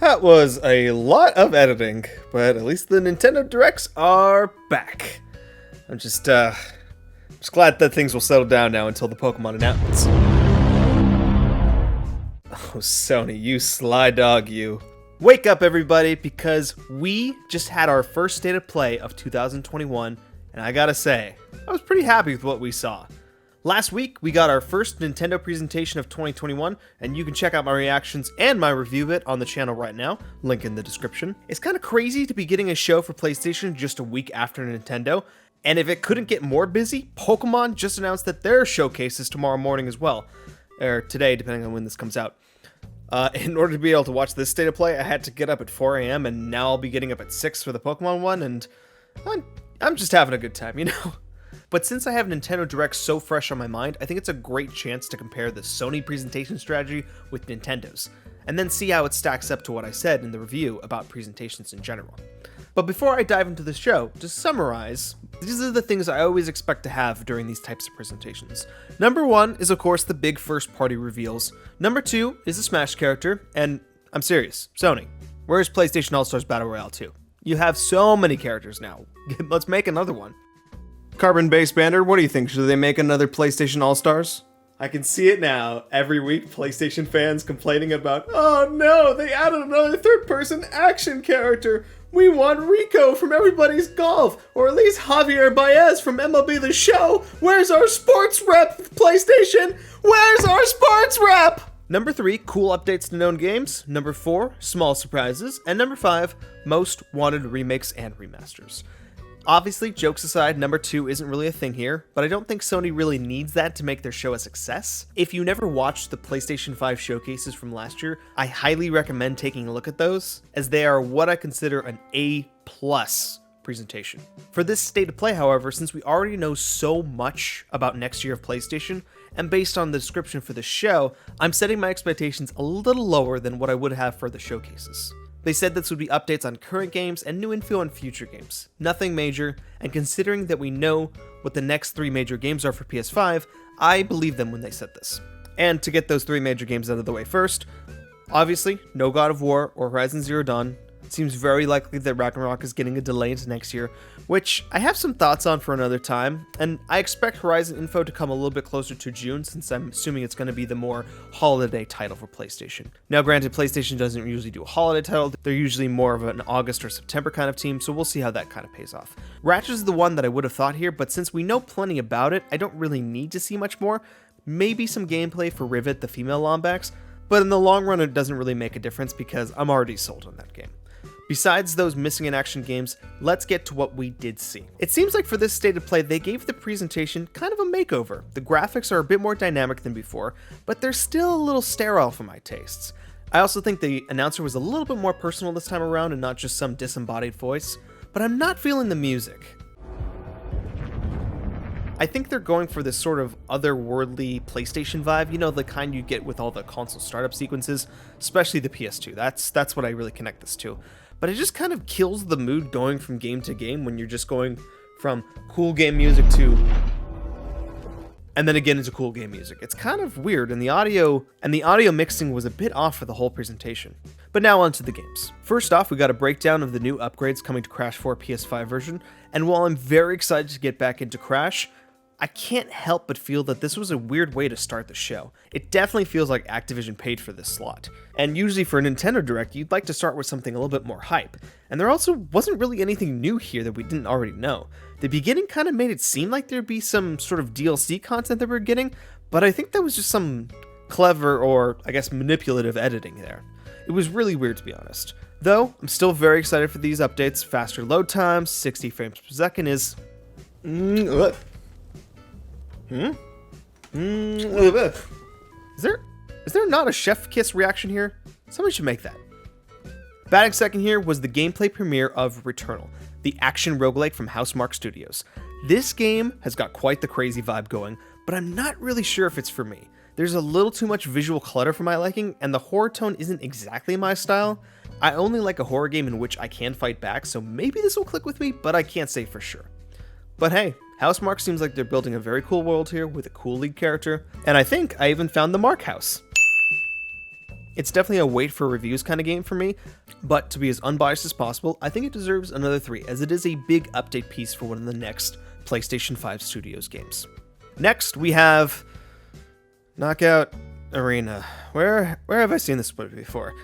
That was a lot of editing, but at least the Nintendo Directs are back. I'm just glad that things will settle down now until the Pokemon announcements. Oh, Sony, you sly dog, you. Wake up, everybody, because we just had our first State of Play of 2021, and I gotta say, I was pretty happy with what we saw. Last week, we got our first Nintendo presentation of 2021, and you can check out my reactions and my review of it on the channel right now, link in the description. It's kind of crazy to be getting a show for PlayStation just a week after Nintendo, and if it couldn't get more busy, Pokemon just announced that their showcase is tomorrow morning as well, or today, depending on when this comes out. In order to be able to watch this State of Play, I had to get up at 4 a.m., and now I'll be getting up at 6 for the Pokemon one, and I'm just having a good time, you know? But since I have Nintendo Direct so fresh on my mind, I think it's a great chance to compare the Sony presentation strategy with Nintendo's, and then see how it stacks up to what I said in the review about presentations in general. But before I dive into the show, to summarize, these are the things I always expect to have during these types of presentations. Number 1 is of course the big first party reveals. Number 2 is a Smash character, and I'm serious, Sony, where's PlayStation All-Stars Battle Royale 2? You have so many characters now, let's make another one. Carbon-based Bander, what do you think? Should they make another PlayStation All-Stars? I can see it now. Every week, PlayStation fans complaining about, oh no, they added another third-person action character. We want Rico from Everybody's Golf, or at least Javier Baez from MLB The Show. Where's our sports rep, PlayStation? Where's our sports rep? Number 3, cool updates to known games. Number 4, small surprises. And number 5, most wanted remakes and remasters. Obviously, jokes aside, number 2 isn't really a thing here, but I don't think Sony really needs that to make their show a success. If you never watched the PlayStation 5 showcases from last year, I highly recommend taking a look at those, as they are what I consider an A+ presentation. For this State of Play, however, since we already know so much about next year of PlayStation, and based on the description for the show, I'm setting my expectations a little lower than what I would have for the showcases. They said this would be updates on current games and new info on future games. Nothing major, and considering that we know what the next 3 major games are for PS5, I believe them when they said this. And to get those 3 major games out of the way first, obviously, no God of War or Horizon Zero Dawn. It seems very likely that Ragnarok is getting a delay into next year, which I have some thoughts on for another time, and I expect Horizon info to come a little bit closer to June, since I'm assuming it's going to be the more holiday title for PlayStation. Now granted, PlayStation doesn't usually do a holiday title, they're usually more of an August or September kind of team, so we'll see how that kind of pays off. Ratchet is the one that I would have thought here, but since we know plenty about it, I don't really need to see much more. Maybe some gameplay for Rivet, the female Lombax, but in the long run it doesn't really make a difference because I'm already sold on that game. Besides those missing in action games, let's get to what we did see. It seems like for this State of Play, they gave the presentation kind of a makeover. The graphics are a bit more dynamic than before, but they're still a little sterile for my tastes. I also think the announcer was a little bit more personal this time around and not just some disembodied voice, but I'm not feeling the music. I think they're going for this sort of otherworldly PlayStation vibe, you know, the kind you get with all the console startup sequences, especially the PS2. That's what I really connect this to. But it just kind of kills the mood going from game to game when you're just going from cool game music to and then again into cool game music. It's kind of weird, and the audio mixing was a bit off for the whole presentation. But now onto the games. First off, we got a breakdown of the new upgrades coming to Crash 4 PS5 version, and while I'm very excited to get back into Crash, I can't help but feel that this was a weird way to start the show. It definitely feels like Activision paid for this slot. And usually for a Nintendo Direct, you'd like to start with something a little bit more hype. And there also wasn't really anything new here that we didn't already know. The beginning kind of made it seem like there'd be some sort of DLC content that we're getting, but I think that was just some clever or, I guess, manipulative editing there. It was really weird, to be honest. Though, I'm still very excited for these updates. Faster load times, 60 frames per second is... Is there not a chef kiss reaction here? Somebody should make that. Batting second here was the gameplay premiere of Returnal, the action roguelike from Housemarque Studios. This game has got quite the crazy vibe going, but I'm not really sure if it's for me. There's a little too much visual clutter for my liking, and the horror tone isn't exactly my style. I only like a horror game in which I can fight back, so maybe this will click with me, but I can't say for sure. But hey, Housemarque seems like they're building a very cool world here with a cool lead character, and I think I even found the Mark house. It's definitely a wait for reviews kind of game for me, but to be as unbiased as possible, I think it deserves another 3, as it is a big update piece for one of the next PlayStation 5 Studios games. Next, we have Knockout Arena. Where have I seen this before?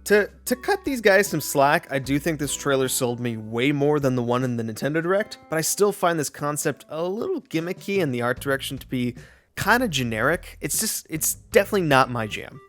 To cut these guys some slack, I do think this trailer sold me way more than the one in the Nintendo Direct, but I still find this concept a little gimmicky and the art direction to be kind of generic. It's definitely not my jam.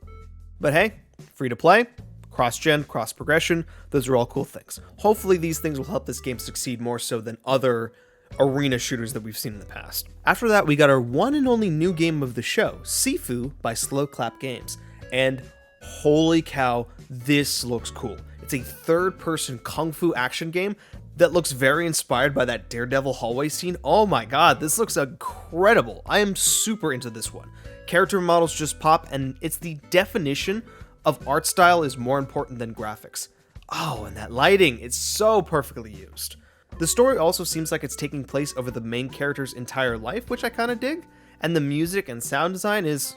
But hey, free to play, cross-gen, cross-progression, those are all cool things. Hopefully these things will help this game succeed more so than other arena shooters that we've seen in the past. After that, we got our one and only new game of the show, Sifu by Slow Clap Games. And holy cow, this looks cool. It's a third-person kung fu action game that looks very inspired by that Daredevil hallway scene. Oh my god, this looks incredible. I am super into this one. Character models just pop, and it's the definition of art style is more important than graphics. Oh, and that lighting, it's so perfectly used. The story also seems like it's taking place over the main character's entire life, which I kind of dig, and the music and sound design is...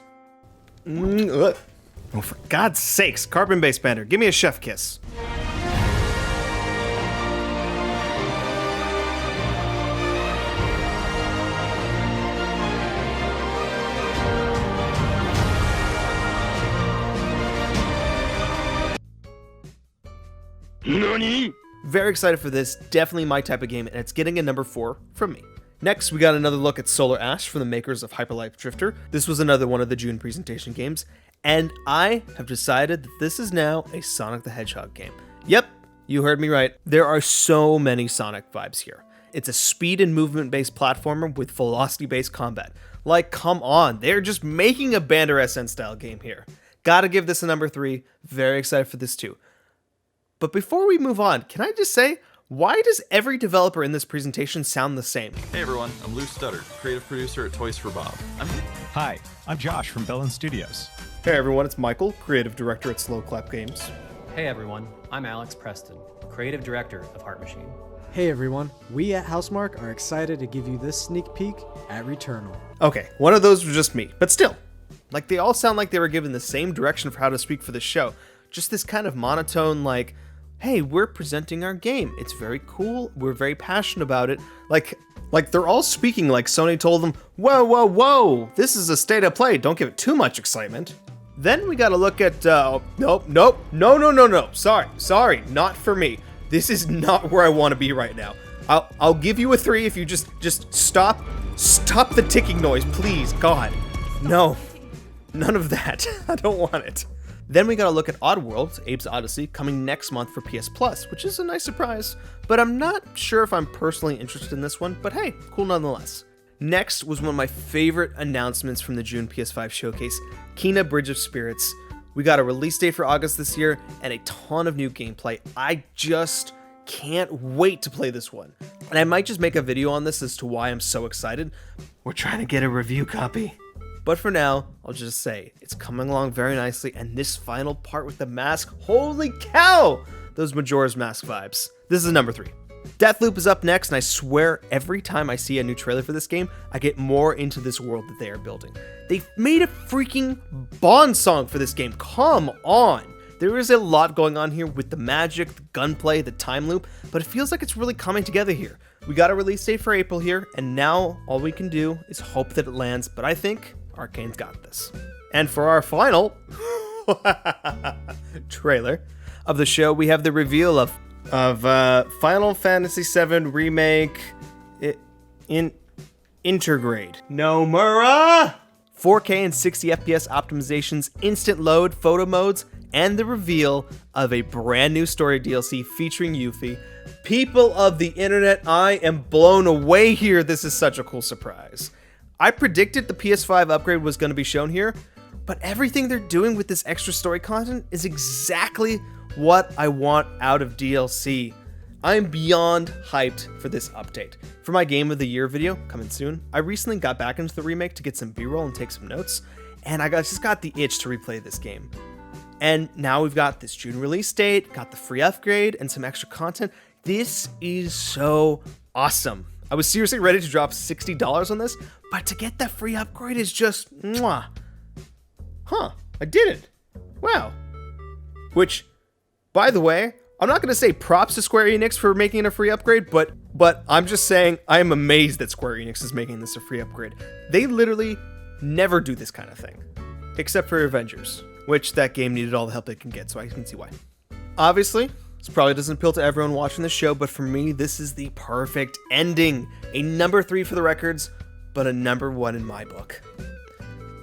Oh, for God's sakes, carbon-based Bander, give me a chef kiss. NANI?! Very excited for this, definitely my type of game, and it's getting a number 4 from me. Next, we got another look at Solar Ash from the makers of Hyperlight Drifter. This was another one of the June presentation games, and I have decided that this is now a Sonic the Hedgehog game. Yep, you heard me right. There are so many Sonic vibes here. It's a speed and movement-based platformer with velocity-based combat. Like, come on, they're just making a BanderSN style game here. Gotta give this a number 3, very excited for this too. But before we move on, can I just say, why does every developer in this presentation sound the same? Hey everyone, I'm Lou Studdard, creative producer at Toys for Bob. Hi, I'm Josh from Bellin Studios. Hey everyone, it's Michael, creative director at Slow Clap Games. Hey everyone, I'm Alex Preston, creative director of Heart Machine. Hey everyone, we at Housemarque are excited to give you this sneak peek at Returnal. Okay, one of those was just me, but still. Like, they all sound like they were given the same direction for how to speak for the show. Just this kind of monotone, like, hey, we're presenting our game. It's very cool. We're very passionate about it. Like they're all speaking like Sony told them, whoa, whoa, whoa, this is a state of play. Don't give it too much excitement. Then we got to look at, no. Sorry, not for me. This is not where I want to be right now. I'll give you a 3 if you just stop the ticking noise, please. God, no, none of that. I don't want it. Then we gotta look at Oddworld, Abe's Odyssey, coming next month for PS Plus, which is a nice surprise, but I'm not sure if I'm personally interested in this one, but hey, cool nonetheless. Next was one of my favorite announcements from the June PS5 showcase, Kena Bridge of Spirits. We got a release date for August this year, and a ton of new gameplay. I just can't wait to play this one. And I might just make a video on this as to why I'm so excited. We're trying to get a review copy. But for now, I'll just say, it's coming along very nicely, and this final part with the mask, holy cow! Those Majora's Mask vibes. This is number 3. Deathloop is up next, and I swear every time I see a new trailer for this game, I get more into this world that they are building. They've made a freaking Bond song for this game, come on! There is a lot going on here with the magic, the gunplay, the time loop, but it feels like it's really coming together here. We got a release date for April here, and now all we can do is hope that it lands, but I think Arcane's got this. And for our final trailer of the show, we have the reveal of Final Fantasy VII Remake Intergrade. Nomura! 4K and 60 FPS optimizations, instant load, photo modes, and the reveal of a brand new story DLC featuring Yuffie. People of the internet, I am blown away here. This is such a cool surprise. I predicted the PS5 upgrade was going to be shown here, but everything they're doing with this extra story content is exactly what I want out of DLC. I'm beyond hyped for this update. For my Game of the Year video, coming soon, I recently got back into the remake to get some B-roll and take some notes, and I just got the itch to replay this game. And now we've got this June release date, got the free upgrade, and some extra content. This is so awesome. I was seriously ready to drop $60 on this, but to get that free upgrade is just, mwah. Huh, I did it. Wow. Which, by the way, I'm not going to say props to Square Enix for making it a free upgrade, but I'm just saying I am amazed that Square Enix is making this a free upgrade. They literally never do this kind of thing, except for Avengers, which that game needed all the help it can get, so I can see why. Obviously, this probably doesn't appeal to everyone watching the show, but for me, this is the perfect ending. A number 3 for the records, but a number 1 in my book.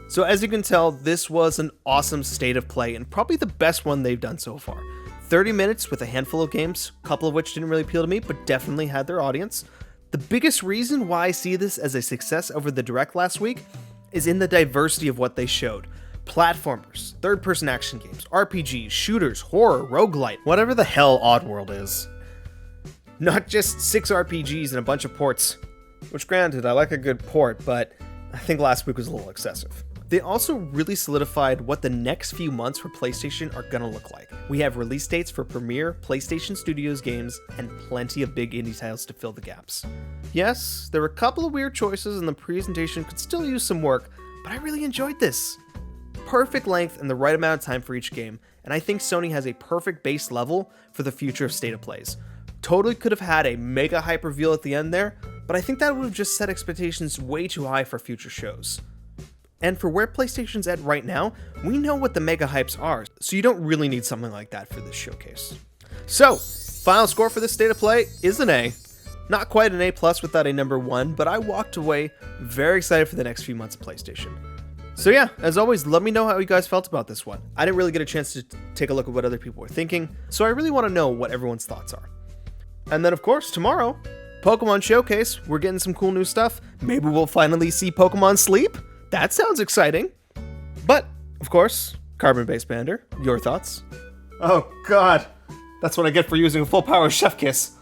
So as you can tell, this was an awesome state of play and probably the best one they've done so far. 30 minutes with a handful of games, a couple of which didn't really appeal to me, but definitely had their audience. The biggest reason why I see this as a success over the Direct last week is in the diversity of what they showed. Platformers, third-person action games, RPGs, shooters, horror, roguelite, whatever the hell Oddworld is. Not just 6 RPGs and a bunch of ports, which granted, I like a good port, but I think last week was a little excessive. They also really solidified what the next few months for PlayStation are gonna look like. We have release dates for premier PlayStation Studios games and plenty of big indie titles to fill the gaps. Yes, there were a couple of weird choices and the presentation could still use some work, but I really enjoyed this. Perfect length and the right amount of time for each game, and I think Sony has a perfect base level for the future of State of Plays. Totally could have had a mega hype reveal at the end there, but I think that would have just set expectations way too high for future shows. And for where PlayStation's at right now, we know what the mega hypes are, so you don't really need something like that for this showcase. So, final score for this state of play is an A. Not quite an A+ without a number 1, but I walked away very excited for the next few months of PlayStation. So yeah, as always, let me know how you guys felt about this one. I didn't really get a chance to take a look at what other people were thinking, so I really want to know what everyone's thoughts are. And then of course, tomorrow, Pokemon Showcase, we're getting some cool new stuff. Maybe we'll finally see Pokemon sleep? That sounds exciting. But, of course, Carbon-Based Bander, your thoughts? Oh god, that's what I get for using a full power Chef Kiss.